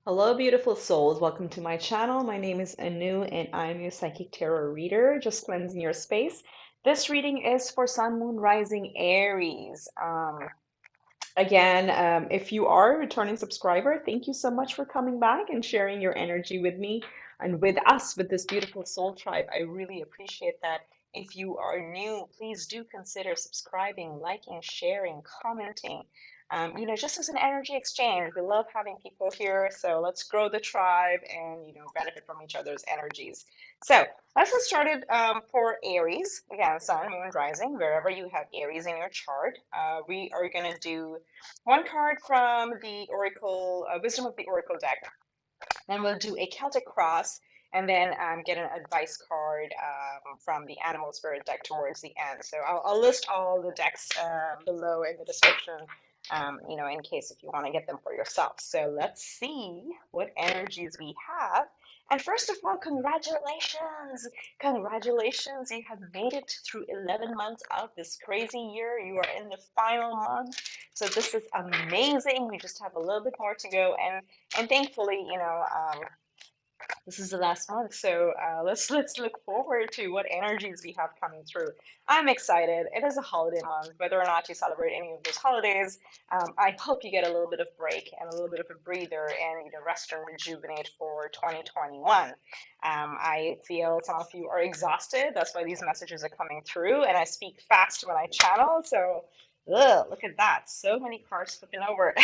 Hello, beautiful souls. Welcome to my channel. My name is Anu, and I'm your psychic tarot reader. Just cleansing your space. This reading is for Sun, Moon, Rising, Aries. If you are a returning subscriber, thank you so much for coming back and sharing your energy with me and with us, with this beautiful soul tribe. I really appreciate that. If you are new, please do consider subscribing, liking, sharing, commenting. Just as an energy exchange, we love having people here. So let's grow the tribe and, benefit from each other's energies. So let's get started for Aries. Again, Sun, Moon, Rising, wherever you have Aries in your chart. We are going to do one card from the Oracle, Wisdom of the Oracle deck. Then we'll do a Celtic cross and then get an advice card from the Animal Spirit deck towards the end. So I'll list all the decks below in the description, in case if you want to get them for yourself. So let's see what energies we have. And first of all, congratulations! Congratulations, you have made it through 11 months of this crazy year. You are in the final month. So this is amazing. We just have a little bit more to go. And thankfully, this is the last month, so let's look forward to what energies we have coming through. I'm excited. It is a holiday month. Whether or not you celebrate any of those holidays, I hope you get a little bit of break and a little bit of a breather and rest and rejuvenate for 2021. I feel some of you are exhausted. That's why these messages are coming through, and I speak fast when I channel. So, look at that! So many cards flipping over.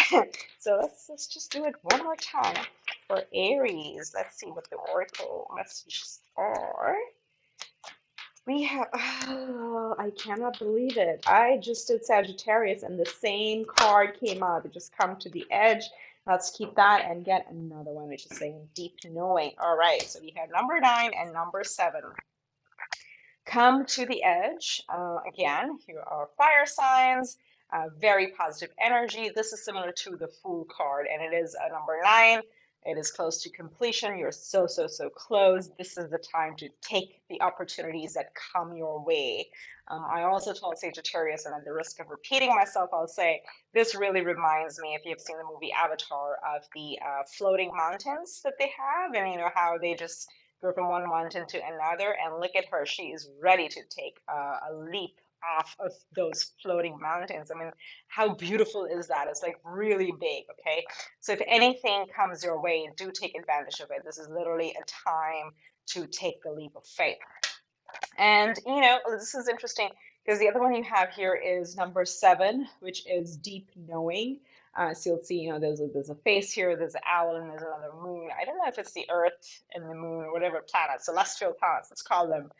So let's just do it one more time for Aries. Let's see what the oracle messages are. We have, oh, I cannot believe it. I just did Sagittarius and the same card came out. It just come to the edge. Let's keep that and get another one, which is saying deep knowing. All right, so we have number 9 and number 7. Come to the edge. Again, here are fire signs. Very positive energy. This is similar to the Fool card, and it is a number 9. It is close to completion. You're so close. This is the time to take the opportunities that come your way. I also told Sagittarius, and at the risk of repeating myself, I'll say this really reminds me, if you've seen the movie Avatar, of the floating mountains that they have, and how they just go from one mountain to another. And look at her; she is ready to take a leap off of those floating mountains. I mean, how beautiful is that? It's like really big, okay? So if anything comes your way, do take advantage of it. This is literally a time to take the leap of faith. And this is interesting because the other one you have here is number 7, which is deep knowing. So you'll see, there's a face here, there's an owl, and there's another moon. I don't know if it's the Earth and the moon or whatever planets, celestial planets. Let's call them,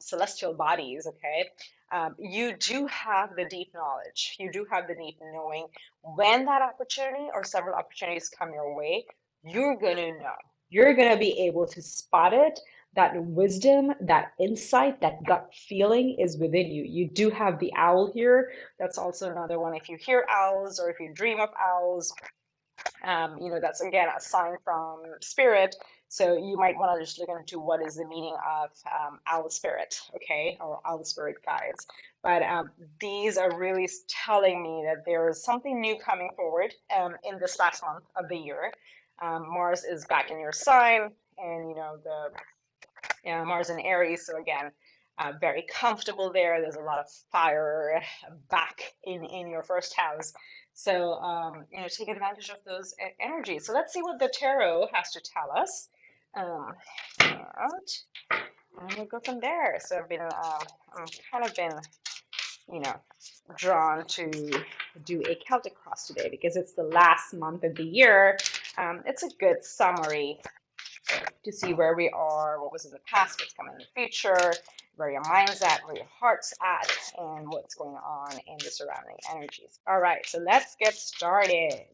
celestial bodies. Okay. You do have the deep knowledge. You do have the deep knowing. When that opportunity or several opportunities come your way, you're gonna know. You're gonna be able to spot it. That wisdom, that insight, that gut feeling is within you. You do have the owl here. That's also another one. If you hear owls or if you dream of owls, that's again a sign from spirit. So you might want to just look into what is the meaning of owl spirit, okay, or owl spirit guides. But these are really telling me that there is something new coming forward in this last month of the year. Mars is back in your sign, and the Mars and Aries. So again, very comfortable there. There's a lot of fire back in your first house. So, take advantage of those energies. So let's see what the tarot has to tell us. And we'll go from there. So I've kind of been, you know, drawn to do a Celtic cross today because it's the last month of the year. It's a good summary to see where we are, what was in the past, what's coming in the future, where your mind's at, where your heart's at, and what's going on in the surrounding energies. All right, so let's get started.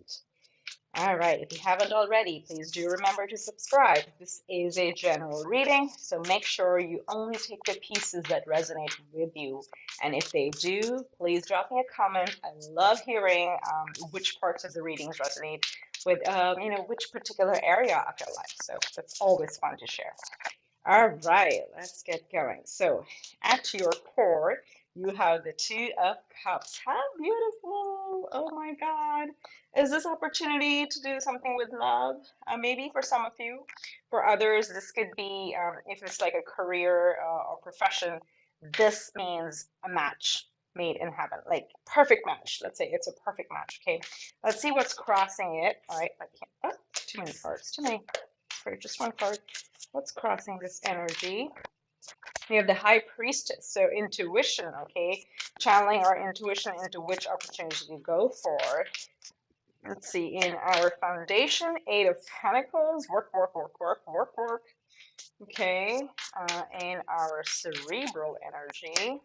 All right, if you haven't already, please do remember to subscribe. This is a general reading, so make sure you only take the pieces that resonate with you. And if they do, please drop me a comment. I love hearing which parts of the readings resonate with, which particular area of your life. So that's always fun to share. All right, let's get going. So at your core, you have the Two of Cups. How beautiful. Oh my God. Is this opportunity to do something with love? Maybe for some of you. For others, this could be, if it's like a career or profession, this means a match made in heaven, like perfect match. Let's say it's a perfect match. Okay. Let's see what's crossing it. All right. I can't. Oh, too many cards. Too many. For just one card. What's crossing this energy? We have the High Priestess, so intuition, okay? Channeling our intuition into which opportunity to go for. Let's see, in our foundation, Eight of Pentacles, work, work, work, work, work, work. Okay, in our cerebral energy,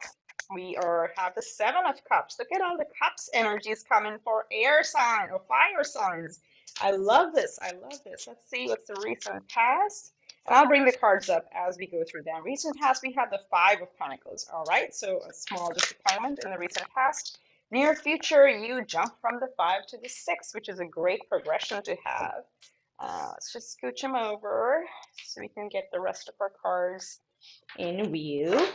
we have the Seven of Cups. Look at all the cups energies coming for air sign or fire signs. I love this. I love this. Let's see what's the recent past. And I'll bring the cards up as we go through them. Recent past, we have the Five of Pentacles. All right, so a small disappointment in the recent past. Near future, you jump from the 5 to the 6, which is a great progression to have. Let's just scooch them over so we can get the rest of our cards in view.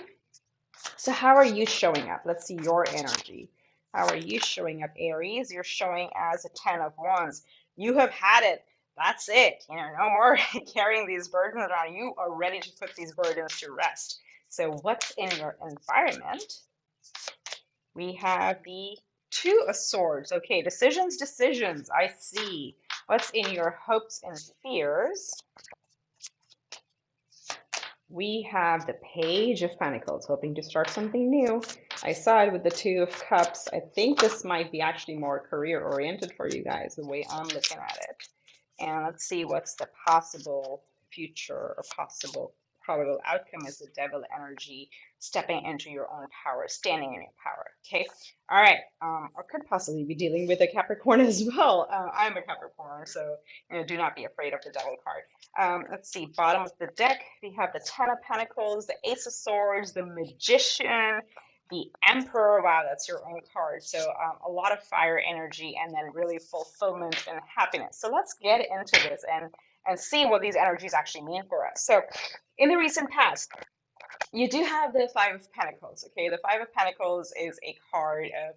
So how are you showing up? Let's see your energy. How are you showing up, Aries? You're showing as a 10 of Wands. You have had it. That's it. You know, no more carrying these burdens around. You are ready to put these burdens to rest. So what's in your environment? We have the Two of Swords. Okay, decisions, decisions. I see. What's in your hopes and fears? We have the Page of Pentacles, hoping to start something new. I saw it with the Two of Cups. I think this might be actually more career oriented for you guys, the way I'm looking at it. And let's see what's the possible future or possible probable outcome is the Devil energy, stepping into your own power, standing in your power. Okay. All right. Or could possibly be dealing with a Capricorn as well. I'm a Capricorn, so do not be afraid of the Devil card. Let's see, bottom of the deck, we have the Ten of Pentacles, the Ace of Swords, the Magician, the Emperor. Wow, that's your own card. So a lot of fire energy and then really fulfillment and happiness. So let's get into this and see what these energies actually mean for us. So in the recent past, you do have the Five of Pentacles, okay? The Five of Pentacles is a card of,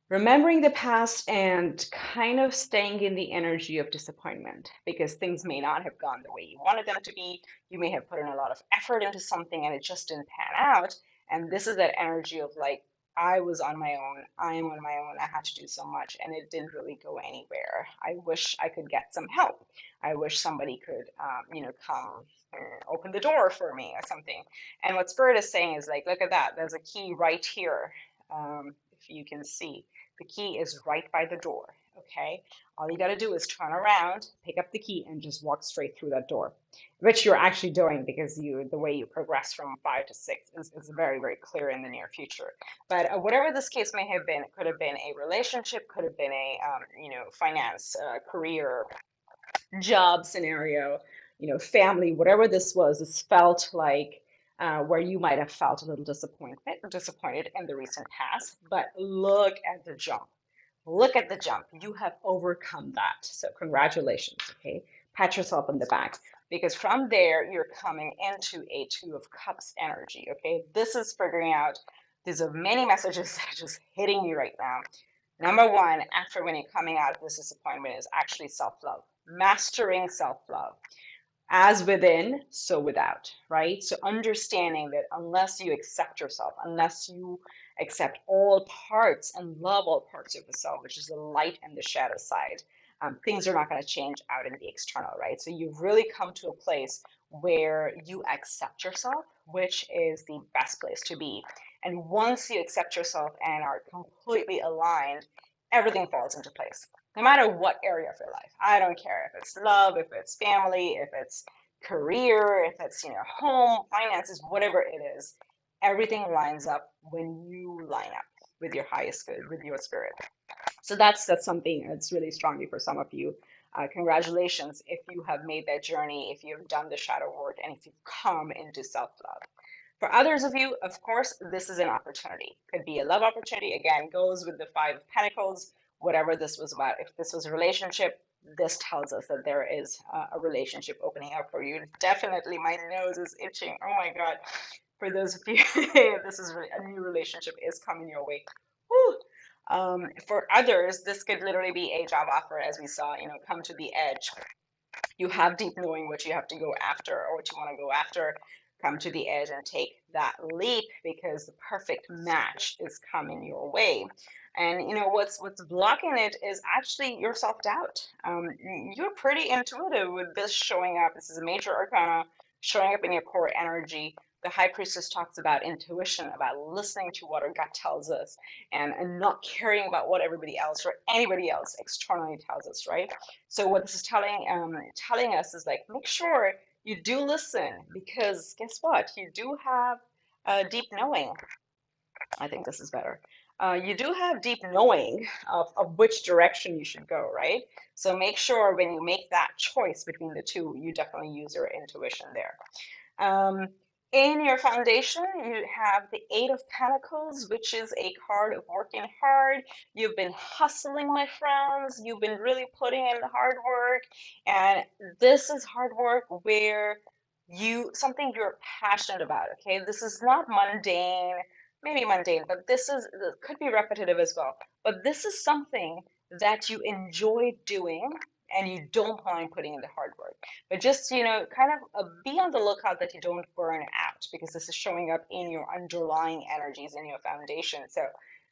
remembering the past and kind of staying in the energy of disappointment because things may not have gone the way you wanted them to be. You may have put in a lot of effort into something and it just didn't pan out. And this is that energy of like, I was on my own. I am on my own. I had to do so much and it didn't really go anywhere. I wish I could get some help. I wish somebody could, come and open the door for me or something. And what Spirit is saying is like, look at that. There's a key right here. If you can see. The key is right by the door, okay? All you got to do is turn around, pick up the key, and just walk straight through that door, which you're actually doing because the way you progress from 5 to 6 is very, very clear in the near future. But whatever this case may have been, it could have been a relationship, could have been a, finance, career, job scenario, family, whatever this was, this felt like where you might have felt a little disappointed in the recent past. But look at the jump. Look at the jump. You have overcome that. So congratulations, okay? Pat yourself on the back because from there, you're coming into a Two of Cups energy, okay? This is figuring out, there's many messages that are just hitting me right now. Number one, after when you're coming out of this disappointment is actually self-love, mastering self-love. As within, so without, right? So understanding that unless you accept yourself, unless you accept all parts and love all parts of the self, which is the light and the shadow side, things are not going to change out in the external, right? So you've really come to a place where you accept yourself, which is the best place to be. And once you accept yourself and are completely aligned, everything falls into place. No matter what area of your life. I don't care if it's love, if it's family, if it's career, if it's, home, finances, whatever it is. Everything lines up when you line up with your highest good, with your spirit. So that's something that's really strongly for some of you. Congratulations if you have made that journey, if you've done the shadow work, and if you've come into self-love. For others of you, of course, this is an opportunity. Could be a love opportunity. Again, goes with the Five of Pentacles, whatever this was about. If this was a relationship, this tells us that there is a relationship opening up for you. Definitely, my nose is itching. Oh my God. For those of you, this is really, a new relationship is coming your way. Whew. For others, this could literally be a job offer, as we saw, come to the edge. You have deep knowing what you have to go after or what you want to go after. Come to the edge and take that leap because the perfect match is coming your way. And what's blocking it is actually your self-doubt. You're pretty intuitive with this showing up. This is a major arcana showing up in your core energy. The high priestess talks about intuition, about listening to what our gut tells us, and not caring about what everybody else or anybody else externally tells us, right? So what this is telling us is like, make sure you do listen, because guess what? You do have a deep knowing. I think this is better. You do have deep knowing of which direction you should go, right? So make sure when you make that choice between the two, you definitely use your intuition there. Um, in your foundation, you have the Eight of Pentacles, which is a card of working hard. You've been hustling, my friends. You've been really putting in the hard work. And this is hard work where something you're passionate about, okay? This is not mundane, maybe mundane, but this could be repetitive as well. But this is something that you enjoy doing and you don't mind putting in the hard work. But just, kind of be on the lookout that you don't burn out, because this is showing up in your underlying energies in your foundation. So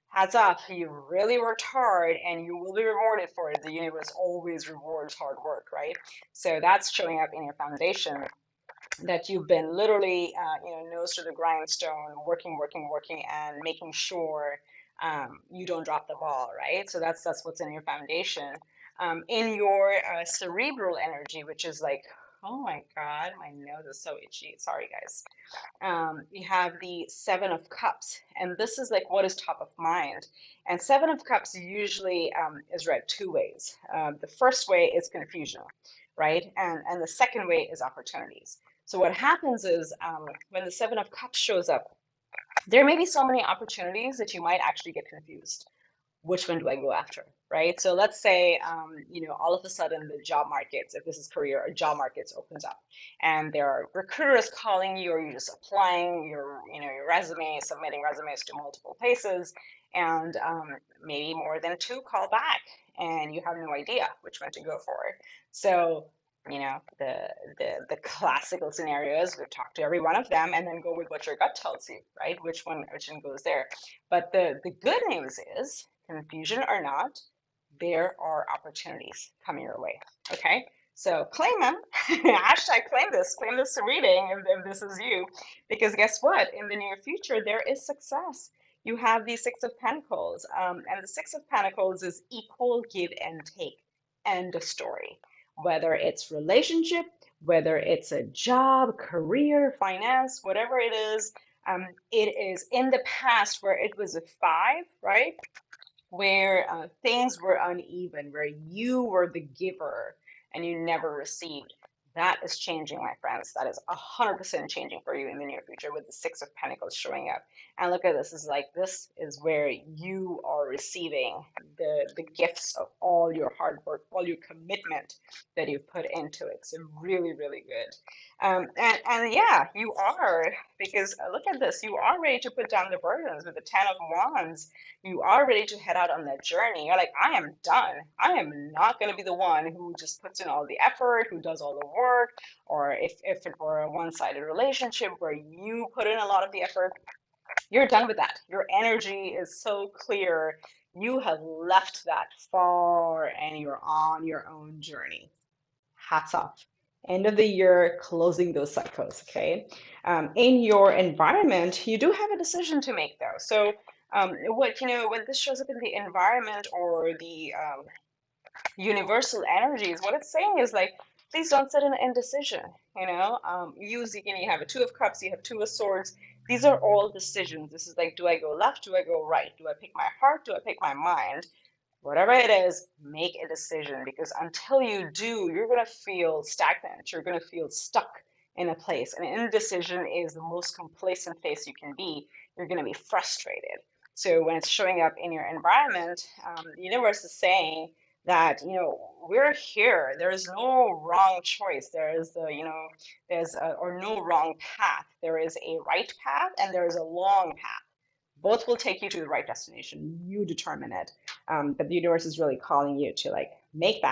hats off, you really worked hard and you will be rewarded for it. The universe always rewards hard work, right? So that's showing up in your foundation, that you've been literally, nose to the grindstone, working, working, working, and making sure you don't drop the ball, right? So that's what's in your foundation. In your cerebral energy, which is like, oh my God, my nose is so itchy. Sorry, guys. You have the Seven of Cups, and this is like what is top of mind. And Seven of Cups usually is read two ways. The first way is confusion, right? And the second way is opportunities. So what happens is when the Seven of Cups shows up, there may be so many opportunities that you might actually get confused. Which one do I go after, right? So let's say, all of a sudden the job markets, if this is career, or job markets opens up, and there are recruiters calling you, or you're just applying your resume, submitting resumes to multiple places, and maybe more than two call back, and you have no idea which one to go for. So, the classical scenario is we talk to every one of them and then go with what your gut tells you, right? Which one goes there. But the good news is, confusion or not, there are opportunities coming your way. Okay, so claim them. Hashtag claim this reading if this is you, because guess what? In the near future, there is success. You have the Six of Pentacles, and the Six of Pentacles is equal give and take. End of story. Whether it's relationship, whether it's a job, career, finance, whatever it is, it is in the past where it was a five, right? Where things were uneven, where you were the giver and you never received. That is changing, my friends. That is 100% changing for you in the near future with the Six of Pentacles showing up. And look at this, this is where you are receiving the gifts of all your hard work, all your commitment that you've put into it. So really, really good. And yeah, you are, because look at this, you are ready to put down the burdens with the Ten of Wands. You are ready to head out on that journey. You're like, I am done. I am not going to be the one who just puts in all the effort, who does all the work, or if it were a one-sided relationship where you put in a lot of the effort, you're done with that. Your energy is so clear. You have left that far and you're on your own journey. Hats off. End of the year, closing those cycles, okay? In your environment, you do have a decision to make though. So when this shows up in the environment or the universal energies, what it's saying is like, please don't set an indecision. You have a Two of Cups, you have Two of Swords. These are all decisions. This is like, do I go left? Do I go right? Do I pick my heart? Do I pick my mind? Whatever it is, make a decision, because until you do, you're going to feel stagnant. You're going to feel stuck in a place. And indecision is the most complacent place you can be. You're going to be frustrated. So when it's showing up in your environment, the universe is saying that, we're here. There is no wrong choice. Or no wrong path. There is a right path and there is a long path. Both will take you to the right destination. You determine it. But the universe is really calling you to like make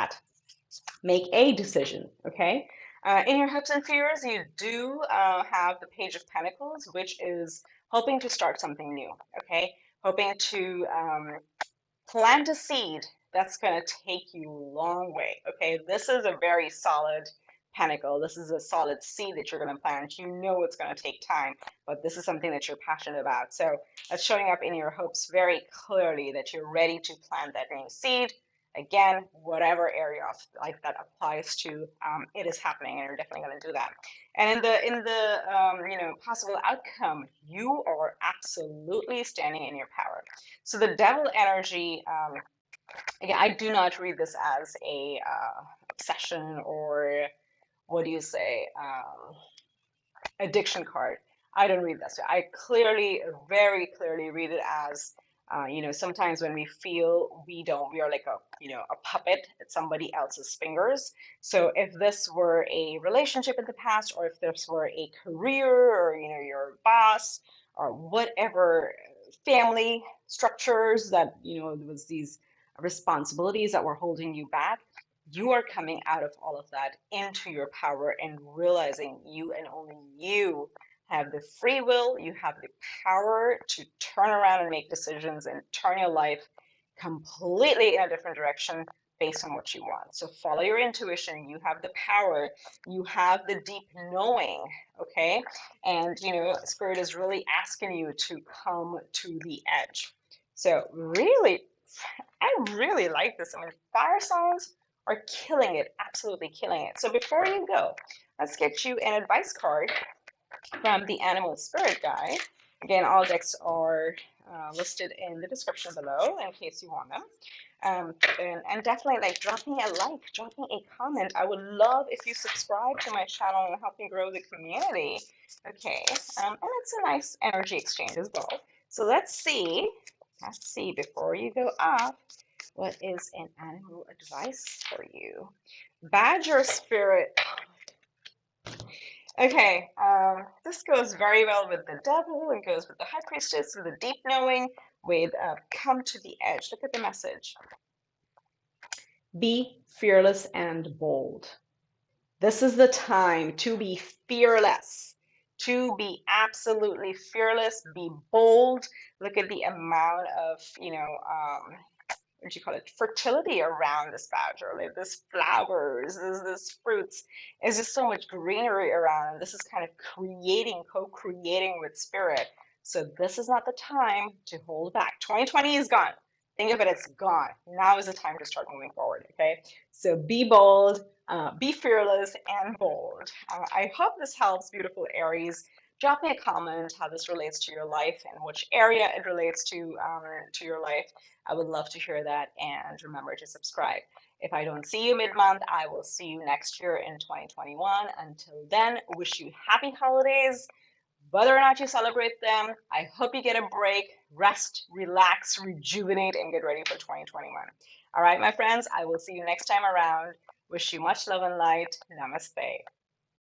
a decision, okay? In your hopes and fears, you do have the Page of Pentacles, which is hoping to start something new, okay? Hoping to plant a seed that's going to take you a long way. Okay, this is a very solid pentacle. This is a solid seed that you're going to plant. You know it's going to take time, but this is something that you're passionate about. So that's showing up in your hopes very clearly that you're ready to plant that new seed. Again, whatever area of life that applies to, it is happening, and you're definitely going to do that. And in the possible outcome, you are absolutely standing in your power. So the devil energy, again, I do not read this as a obsession or what do you say, addiction card. I don't read that. So I clearly, very clearly read it as, sometimes when we feel we are like a puppet at somebody else's fingers. So if this were a relationship in the past, or if this were a career, or, your boss, or whatever family structures that, there was these responsibilities that were holding you back, you are coming out of all of that into your power and realizing you and only you have the free will, you have the power to turn around and make decisions and turn your life completely in a different direction based on what you want. So follow your intuition. You have the power. You have the deep knowing, okay? And, Spirit is really asking you to come to the edge. So really, I really like this. I mean, fire signs are killing it, absolutely killing it. So before you go, let's get you an advice card from the Animal Spirit Guide. Again, all decks are listed in the description below in case you want them. And definitely like drop me a like, drop me a comment. I would love if you subscribe to my channel and help me grow the community. Okay, and it's a nice energy exchange as well. So let's see before you go off, what is an animal advice for you? Badger spirit. Okay, this goes very well with the devil. It goes with the high priestess, with the deep knowing, with come to the edge. Look at the message. Be fearless and bold. This is the time to be fearless, to be absolutely fearless, be bold. Look at the amount of, what do you call it, fertility around this badger. Like this flowers, this fruits. There's just so much greenery around. And this is kind of co-creating with spirit. So this is not the time to hold back. 2020 is gone. Think of it, it's gone. Now is the time to start moving forward, okay? So be bold, be fearless, and bold. I hope this helps, beautiful Aries. Drop me a comment how this relates to your life and which area it relates to your life. I would love to hear that, and remember to subscribe. If I don't see you mid-month, I will see you next year in 2021. Until then, wish you happy holidays. Whether or not you celebrate them, I hope you get a break, rest, relax, rejuvenate, and get ready for 2021. All right, my friends, I will see you next time around. Wish you much love and light. Namaste.